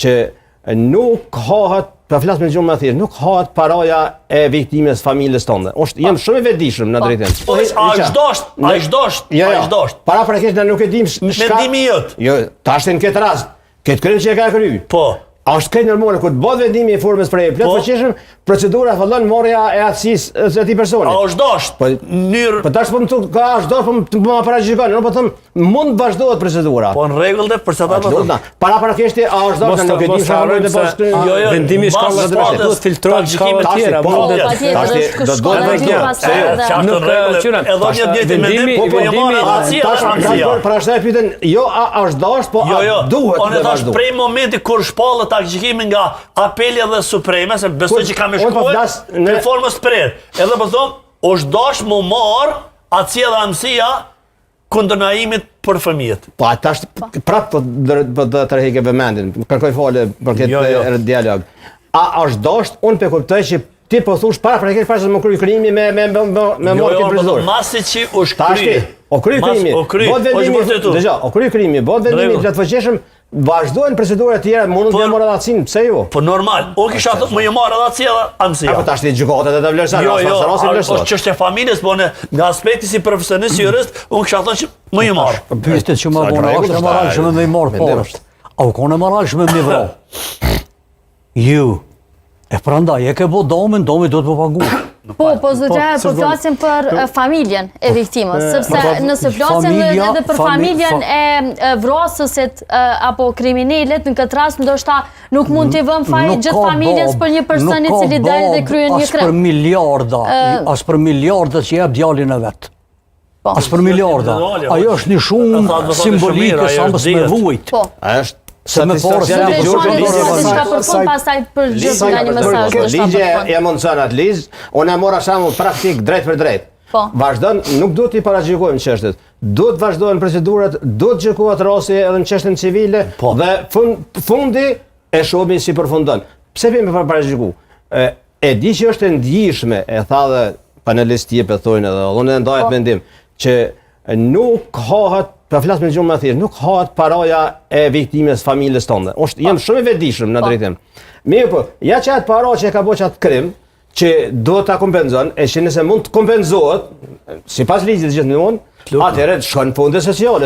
që nuk hahet, për flas me gjuhën më thjesht, nuk hahet paraja e viktimës familjes tonë. Jam shumë i vetëdijshëm në drejtim. A ish dosht. Para prakisht na nuk e dim mendimi jot. Jo, tash në këtë rast, këtë kryen që e ka kryer. Po. A është këtë normale, kur të bëhet vendimi i formës për plotfuqishëm, procedura fillon marrja e aftësisë së atij personi. A është dosht? Po tash po më thon, ka është dosht, po më paraqitoni, nuk po them mund vazhdohet procedura. Po në rregull dhe për sa ta po them. Para prakisht është dosht, nuk e di çfarë do të bësh. Vendimi i shkallës do të filtrohet shkalla të tjera, kur shpallët takgjikimi nga apeli dhe supreme, se besoj që kam e shkuar në formës prerë. Edhe po thon, është dash më marr atësia dhe amësia kundërnaimit për fëmijët. Po tash prap po do të rrehej vëmendjen. Kërkoj falë për këtë dialog. A është dash, unë pe kuptoj që ti po thosh para praktikisht para se më kryej krimi me mortin prezor. Masi që u shkry. O kryej krimi. O kryej krimi, bëhet vendimi i plotfuqishëm. Vazhdojnë procedurat tjera, mund të marrë adatësinë, pse jo? Po normal, o kisha thënë më marr adatësi edhe amësia. Apo tash ti gjykatat e të vlerëson, është çështje familjes, po nga aspekti si profesionist jurist, unë kisha thënë që më marr. Pyetjet që më bënë, është moralshme më i marr poshtë. Au ka moralshme më vrau. Ju. E prandaj e ke bë domin do të paguash. Po zotëra, po flasim për familjen e viktimës, sepse nëse flasim edhe për familjen e vrasësit apo kriminalet, në këtë rast ndoshta nuk mund t'i vëmë faj gjithë familjes për një person i cili del dhe kryen një krem. As për miliarda që jep djalin e vet. As për miliarda. Ajo është një shumë simbolike sa më me vujt. Është se me porë se ligje e mundëson atë ligj, unë e mora shembull praktik drejt për drejt. Vazhdon, nuk duhet t'i paragjykojmë çështjet. Duhet vazhdojnë procedurat, duhet gjykohet rasti edhe në çështjen civile dhe fundi e shohim si përfundon. Pse vjen me paragjyku? E di që është e ndjeshme, e tha dhe panelisti jep e thonë edhe unë ndaj mendim që nuk hahet. Për flas me gjuhën më thjesht, nuk hahet paraja e viktimës familjes tonë. Jam shumë i vetëdijshëm në drejtim. Mirë po, ja që atë para që e ka bëj atë krim, që duhet ta kompenzon, e që nëse mund të kompenzohet, sipas ligjit gjithmonë, atëherë shkon në fonde sociale.